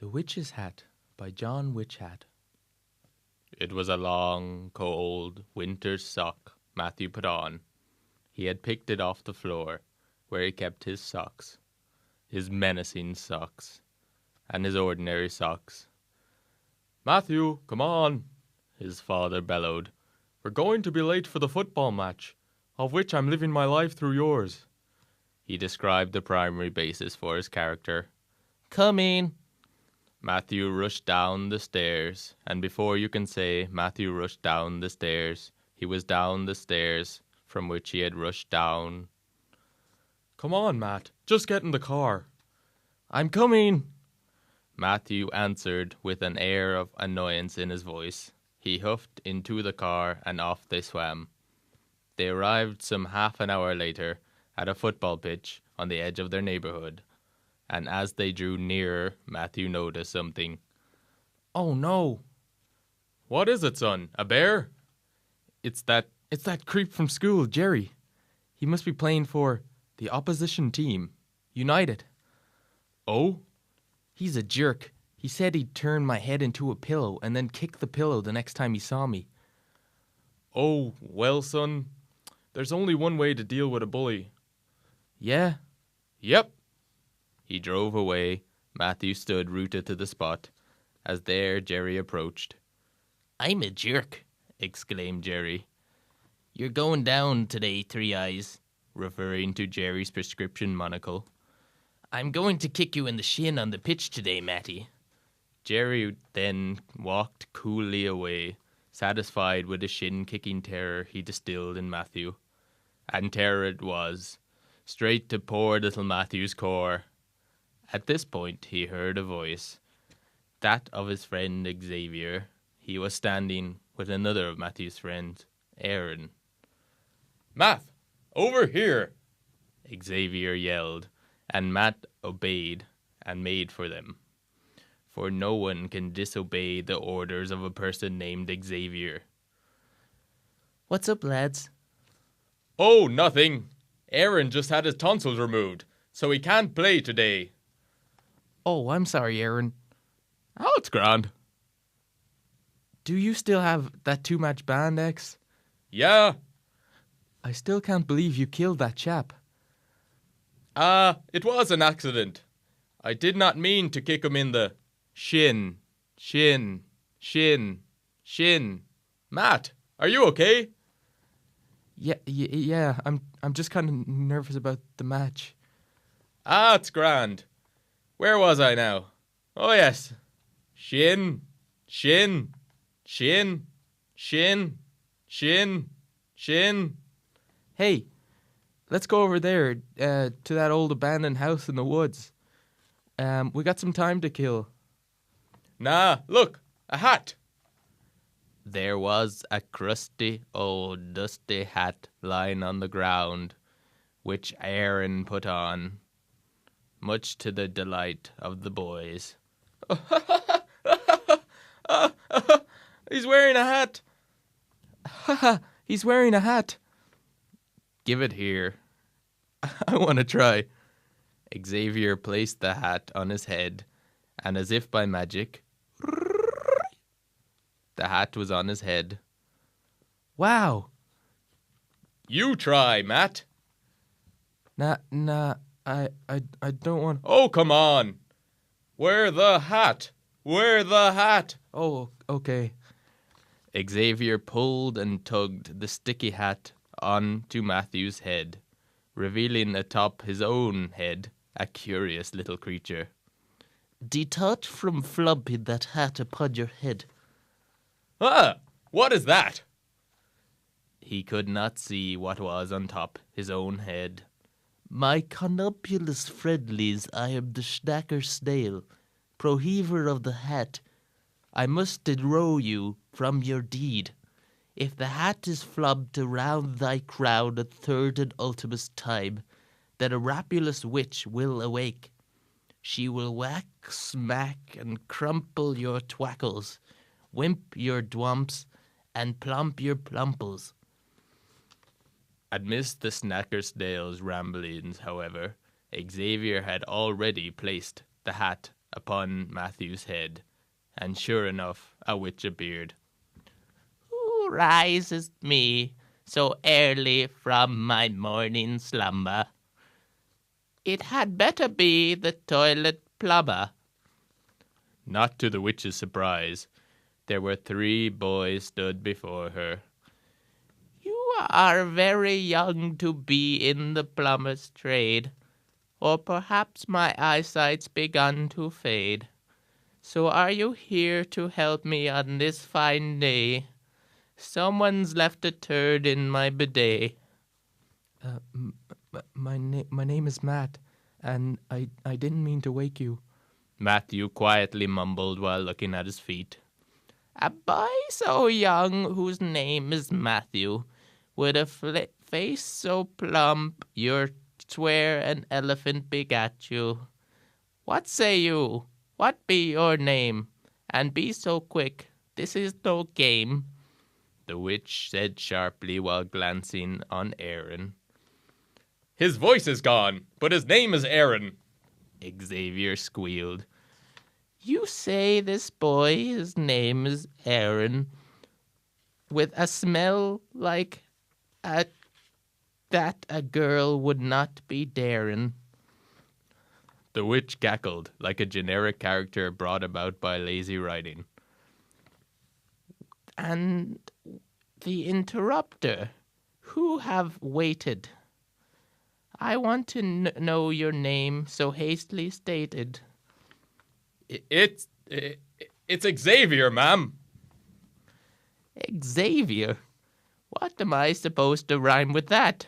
The Witch's Hat by John Witchat. It was a long, cold, winter's sock Matthew put on. He had picked it off the floor, where he kept his socks, his menacing socks, and his ordinary socks. "Matthew, come on," his father bellowed. "We're going to be late for the football match, of which I'm living my life through yours." He described the primary basis for his character. "Coming." Matthew rushed down the stairs, and before you can say Matthew rushed down the stairs, he was down the stairs from which he had rushed down. "Come on, Matt, just get in the car." "I'm coming." Matthew answered with an air of annoyance in his voice. He huffed into the car, and off they swam. They arrived some half an hour later at a football pitch on the edge of their neighborhood, and as they drew nearer, Matthew noticed something. "Oh, no." "What is it, son? A bear?" It's that creep from school, Jerry. He must be playing for the opposition team, United. "Oh?" He's a jerk. He said he'd turn my head into a pillow and then kick the pillow the next time he saw me. "Oh, well, son, there's only one way to deal with a bully." Yeah? "Yep." He drove away. Matthew stood rooted to the spot, as there Jerry approached. "I'm a jerk," exclaimed Jerry. "You're going down today, Three Eyes," referring to Jerry's prescription monocle. "I'm going to kick you in the shin on the pitch today, Matty." Jerry then walked coolly away, satisfied with the shin-kicking terror he distilled in Matthew. And terror it was, straight to poor little Matthew's core. At this point he heard a voice, that of his friend Xavier. He was standing with another of Matthew's friends, Aaron. "Matt, over here!" Xavier yelled, and Matt obeyed and made for them. For no one can disobey the orders of a person named Xavier. "What's up, lads?" "Oh, nothing. Aaron just had his tonsils removed, so he can't play today." Oh, I'm sorry, Aaron. "Oh, it's grand." Do you still have that two-match band, X? "Yeah." I still can't believe you killed that chap. It was an accident. I did not mean to kick him in the shin. Matt, are you okay? Yeah. I'm just kind of nervous about the match. It's grand. Where was I now? Oh, yes. Shin. Hey, let's go over there to that old abandoned house in the woods. We got some time to kill. Nah, look, a hat. There was a crusty old dusty hat lying on the ground, which Aaron put on, much to the delight of the boys. He's wearing a hat. He's wearing a hat. Give it here. I want to try. Xavier placed the hat on his head, and as if by magic, the hat was on his head. Wow. You try, Matt. Nah, I don't want... Oh, come on. Wear the hat. Oh, okay. Xavier pulled and tugged the sticky hat on to Matthew's head, revealing atop his own head a curious little creature. Detach from flopping that hat upon your head. What is that? He could not see what was on top his own head. My conopulous friendlies, I am the Schnacker Snail, proheaver of the hat. I must enroll you from your deed. If the hat is flopped around thy crown at third and ultimate time, then a rapulous witch will awake. She will whack, smack, and crumple your twackles, wimp your dwumps, and plump your plumples. Amidst the snacker snail's ramblings, however, Xavier had already placed the hat upon Matthew's head, and sure enough, a witch appeared. Who rises me so early from my morning slumber? It had better be the toilet plumber. Not to the witch's surprise, there were 3 boys stood before her. You are very young to be in the plumber's trade, or perhaps my eyesight's begun to fade. So are you here to help me on this fine day? Someone's left a turd in my bidet. My name is Matt, and I didn't mean to wake you. Matthew quietly mumbled while looking at his feet. A boy so young whose name is Matthew, with a face so plump you'd swear an elephant begat you. What say you? What be your name? And be so quick, this is no game. The witch said sharply while glancing on Aaron. His voice is gone, but his name is Aaron. Xavier squealed. You say this boy, his name is Aaron, with a smell like that a girl would not be daring. The witch cackled like a generic character brought about by lazy writing. And the interrupter, who have waited? I want to know your name so hastily stated. It's Xavier, ma'am. Xavier? What am I supposed to rhyme with that?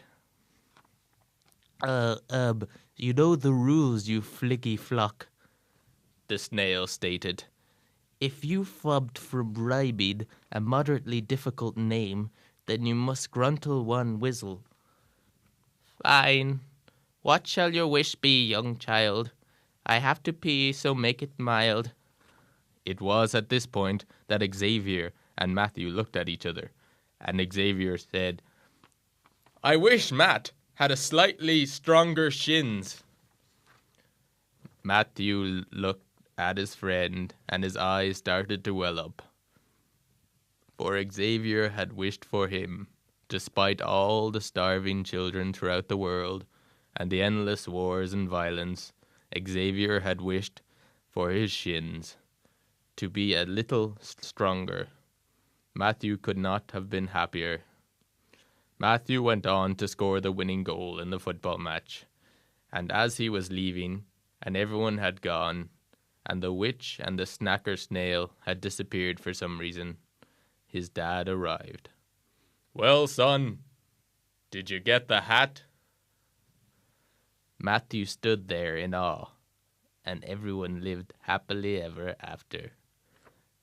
You know the rules, you flicky flock, the snail stated. If you fubbed from rhyming a moderately difficult name, then you must gruntle one whistle. Fine. What shall your wish be, young child? I have to pee, so make it mild. It was at this point that Xavier and Matthew looked at each other, and Xavier said, I wish Matt had a slightly stronger shins. Matthew looked at his friend, and his eyes started to well up. For Xavier had wished for him, despite all the starving children throughout the world, and the endless wars and violence, Xavier had wished for his shins to be a little stronger. Matthew could not have been happier. Matthew went on to score the winning goal in the football match, and as he was leaving, and everyone had gone, and the witch and the snacker snail had disappeared for some reason, his dad arrived. Well, son, did you get the hat? Matthew stood there in awe, and everyone lived happily ever after,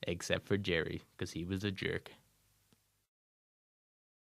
except for Jerry, because he was a jerk.